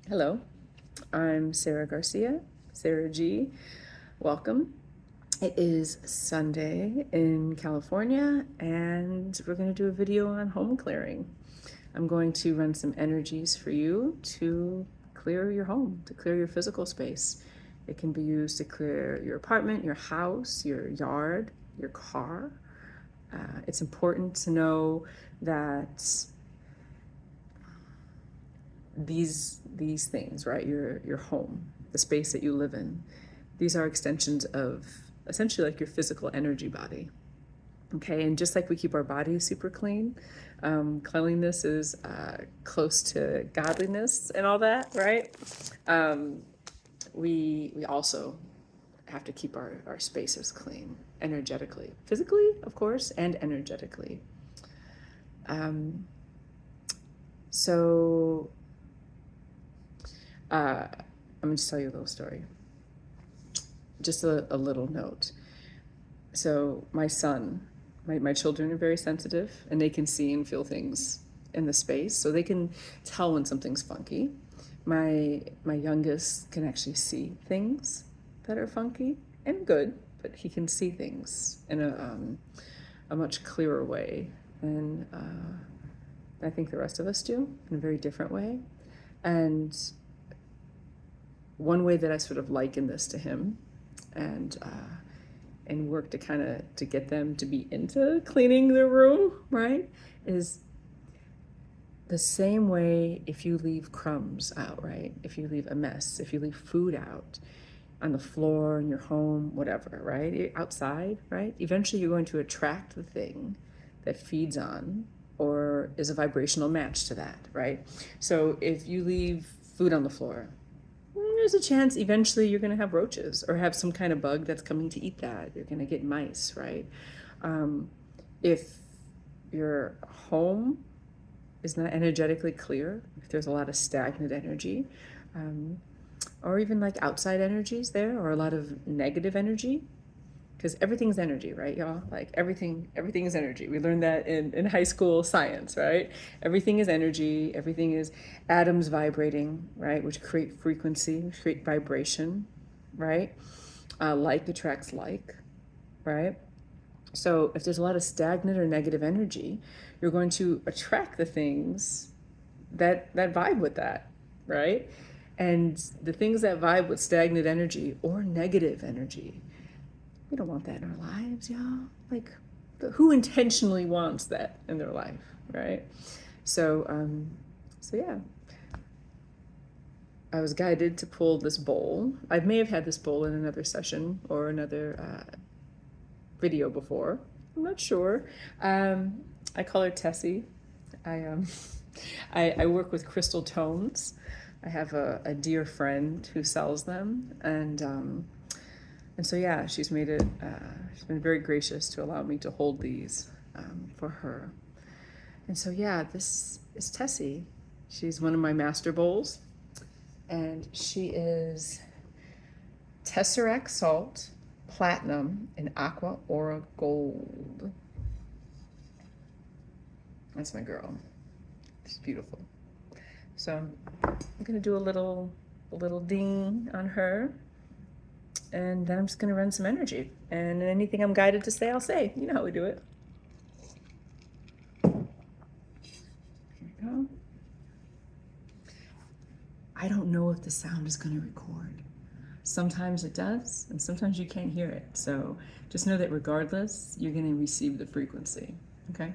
Hello, I'm Sarah Garcia, Sarah G. Welcome. It is Sunday in California, and we're going to do a video on home clearing. I'm going to run some energies for you to clear your home, to clear your physical space. It can be used to clear your apartment, your house, your yard, your car. It's important to know that these things, right? Your home, the space that you live in, these are extensions of essentially like your physical energy body. Okay, and just like we keep our bodies super clean, cleanliness is close to godliness and all that, right? We also have to keep our spaces clean energetically, physically, of course, and energetically. So I'm going to tell you a little story. Just a little note. So my son, my children are very sensitive, and they can see and feel things in the space, so they can tell when something's funky. My youngest can actually see things that are funky and good, but he can see things in a much clearer way than I think the rest of us do, in a very different way. And one way that I sort of liken this to him, and work to kind of to get them to be into cleaning their room, right, is the same way if you leave crumbs out, right? If you leave a mess, if you leave food out on the floor in your home, whatever, right? You're outside, right? Eventually you're going to attract the thing that feeds on or is a vibrational match to that, right? So if you leave food on the floor, there's a chance eventually you're going to have roaches or have some kind of bug that's coming to eat that. You're going to get mice, right? If your home is not energetically clear, if there's a lot of stagnant energy, or even like outside energies there, or a lot of negative energy, because everything's energy, right, y'all? Like everything is energy. We learned that in high school science, right? Everything is energy. Everything is atoms vibrating, right? Which create frequency, which create vibration, right? Like attracts like, right? So if there's a lot of stagnant or negative energy, you're going to attract the things that vibe with that, right? And the things that vibe with stagnant energy or negative energy, we don't want that in our lives, y'all. Like, who intentionally wants that in their life, right? So yeah, I was guided to pull this bowl. I may have had this bowl in another session or another video before. I'm not sure. I call her Tessie. I I work with crystal tones. I have a dear friend who sells them, and so yeah, she's made it. She's been very gracious to allow me to hold these for her. And so yeah, this is Tessie. She's one of my master bowls, and she is Tesseract Salt, Platinum, and Aqua Aura Gold. That's my girl. She's beautiful. So I'm gonna do a little ding on her, and then I'm just gonna run some energy. And anything I'm guided to say, I'll say. You know how we do it. Here we go. I don't know if the sound is gonna record. Sometimes it does, and sometimes you can't hear it. So just know that regardless, you're gonna receive the frequency, okay?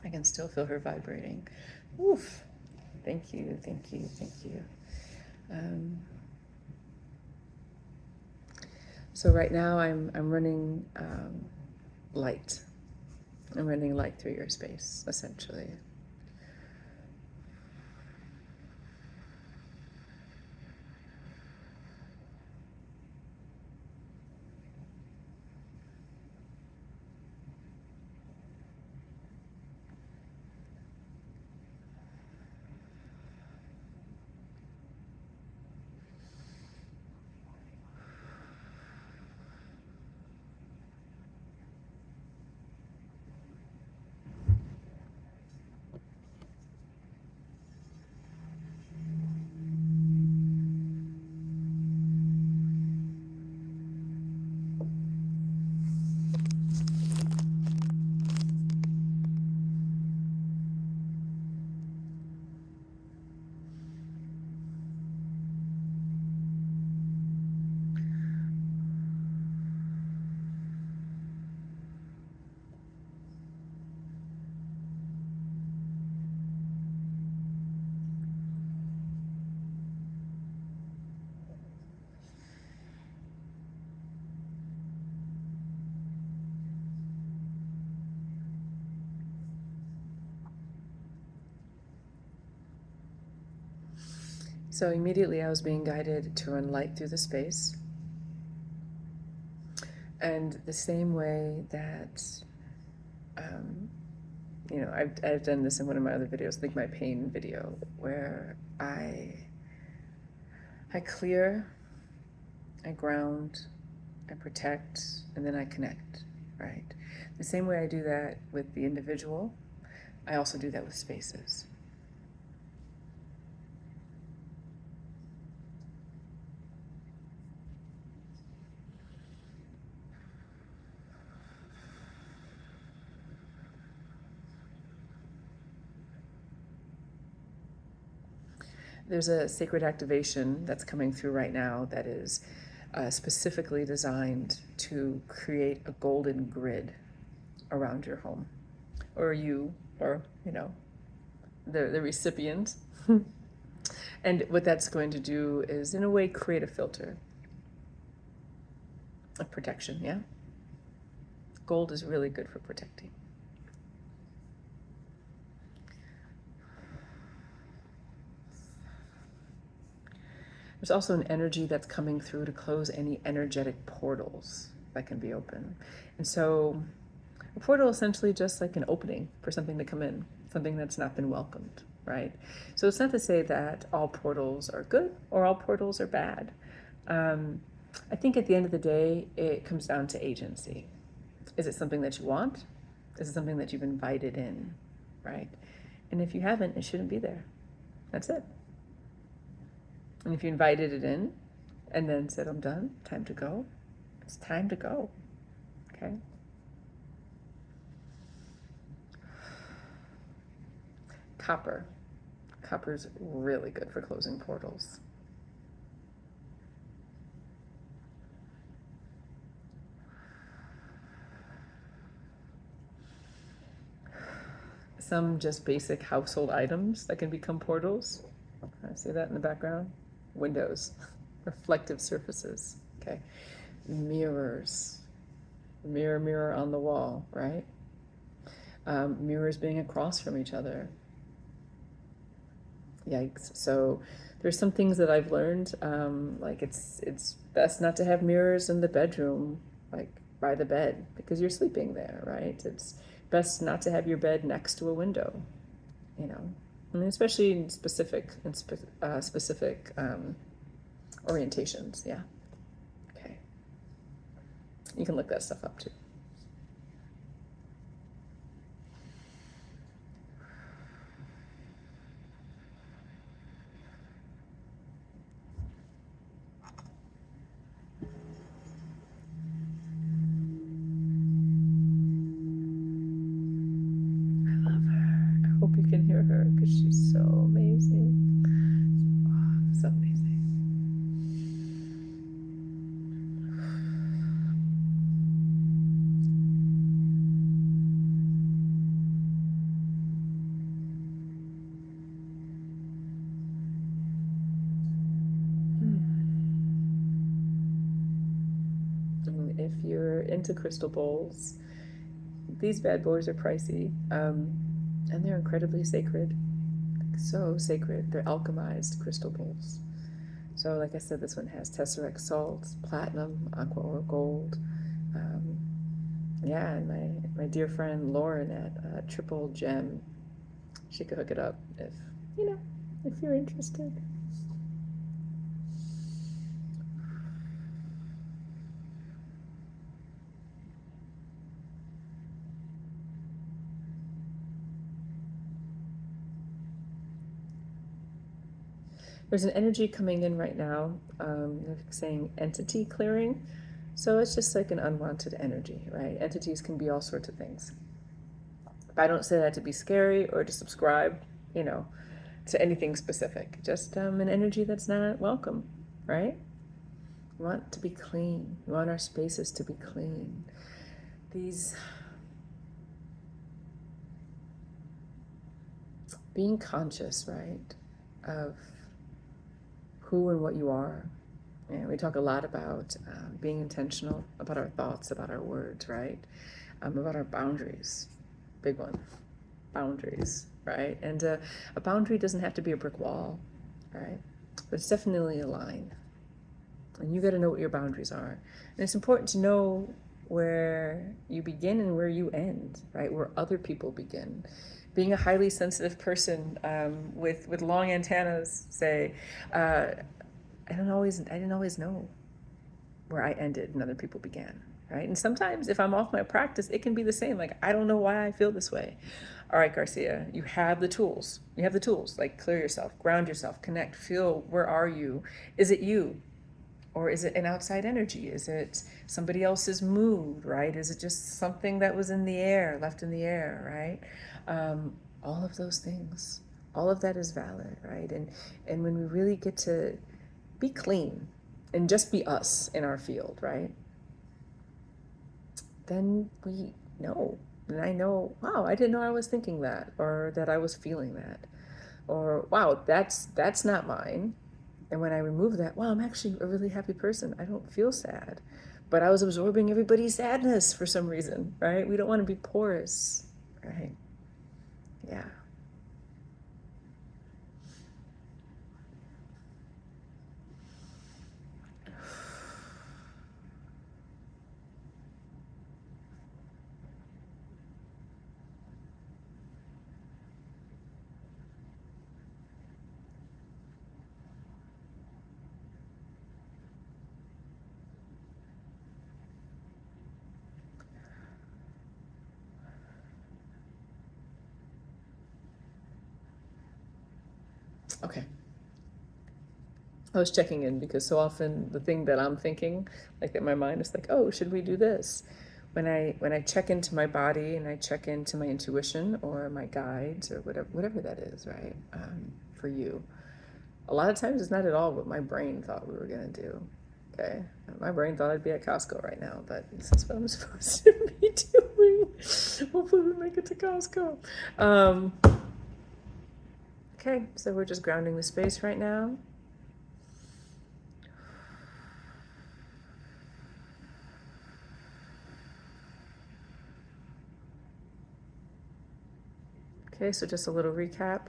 I can still feel her vibrating. Oof. Thank you, thank you, thank you. So right now I'm running light. I'm running light through your space, essentially. So immediately I was being guided to run light through the space. And the same way that, I've done this in one of my other videos, I think my pain video, where I clear, I ground, I protect, and then I connect, right? The same way I do that with the individual, I also do that with spaces. There's a sacred activation that's coming through right now that is specifically designed to create a golden grid around your home, or you, or the recipient. And what that's going to do is, in a way, create a filter of protection. Yeah, gold is really good for protecting. There's also an energy that's coming through to close any energetic portals that can be open. And so a portal is essentially just like an opening for something to come in, something that's not been welcomed, right? So it's not to say that all portals are good or all portals are bad. I think at the end of the day, it comes down to agency. Is it something that you want? Is it something that you've invited in, right? And if you haven't, it shouldn't be there. That's it. And if you invited it in and then said, I'm done, time to go, it's time to go, okay? Copper. Copper's really good for closing portals. Some just basic household items that can become portals. I see that in the background. Windows, reflective surfaces, okay? Mirrors, mirror on the wall, right? Mirrors being across from each other. Yikes. So there's some things that I've learned, like it's best not to have mirrors in the bedroom, like by the bed, because you're sleeping there, right? It's best not to have your bed next to a window, and especially in specific orientations. Yeah. Okay. You can look that stuff up too. You can hear her because she's so amazing. Oh, so amazing. into crystal bowls, these bad boys are pricey, and they're incredibly sacred. Like, so sacred. They're alchemized crystal bowls. So like I said, this one has tesseract salt, platinum, aqua or gold. Yeah, and my dear friend Lauren at Triple Gem, she could hook it up if, if you're interested. There's an energy coming in right now, they're saying entity clearing. So it's just like an unwanted energy, right? Entities can be all sorts of things. But I don't say that to be scary or to subscribe, to anything specific. Just an energy that's not welcome, right? We want to be clean. We want our spaces to be clean. Being conscious, right, of who and what you are. And we talk a lot about being intentional about our thoughts, about our words, right? About our boundaries. Big one. Boundaries, right? And a boundary doesn't have to be a brick wall, right? But it's definitely a line. And you got to know what your boundaries are. And it's important to know where you begin and where you end, right? Where other people begin. Being a highly sensitive person with long antennas, say, I didn't always know where I ended and other people began, right? And sometimes if I'm off my practice, it can be the same. Like, I don't know why I feel this way. All right, Garcia, you have the tools. You have the tools, like clear yourself, ground yourself, connect, feel, where are you? Is it you? Or is it an outside energy? Is it somebody else's mood, right? Is it just something that was in the air, left in the air, right? All of those things, all of that is valid, right? And when we really get to be clean and just be us in our field, right? Then we know. And I know, wow, I didn't know I was thinking that, or that I was feeling that, or wow, that's not mine. And when I remove that, wow, I'm actually a really happy person. I don't feel sad, but I was absorbing everybody's sadness for some reason, right? We don't want to be porous, right? Yeah. Okay. I was checking in because so often the thing that I'm thinking, like that my mind is like, oh, should we do this? When I check into my body and I check into my intuition or my guides or whatever that is, right? For you, a lot of times it's not at all what my brain thought we were gonna do. Okay, my brain thought I'd be at Costco right now, but this is what I'm supposed to be doing. Hopefully we make it to Costco. Okay, so we're just grounding the space right now. Okay, so just a little recap.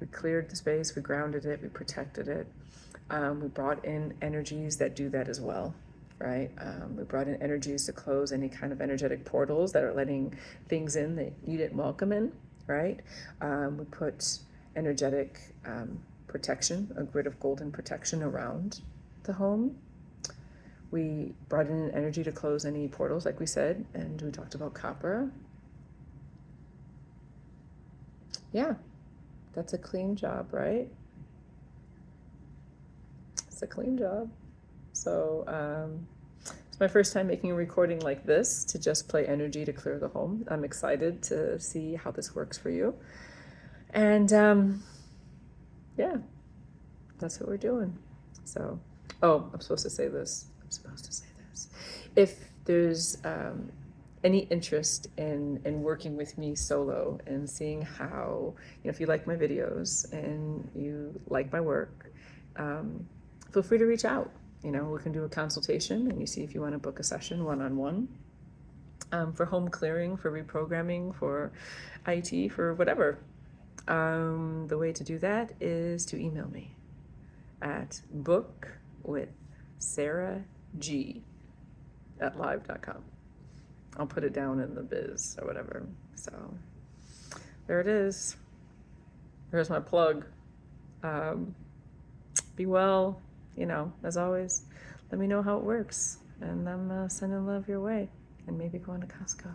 We cleared the space, we grounded it, we protected it. We brought in energies that do that as well, right? We brought in energies to close any kind of energetic portals that are letting things in that you didn't welcome in, right? We put energetic protection, a grid of golden protection around the home. We brought in an energy to close any portals, like we said, and we talked about copper. Yeah, that's a clean job, right? It's a clean job. So it's my first time making a recording like this to just play energy to clear the home. I'm excited to see how this works for you. And yeah, that's what we're doing. So, oh, I'm supposed to say this. If there's any interest in working with me solo and seeing how, if you like my videos and you like my work, feel free to reach out. You know, we can do a consultation and you see if you want to book a session one-on-one. For home clearing, for reprogramming, for IT, for whatever. The way to do that is to email me at BookwithSaraG@live.com. I'll put it down in the biz or whatever. So there it is. There's my plug. Be well, you know, as always. Let me know how it works, and I'm sending love your way, and maybe going to Costco.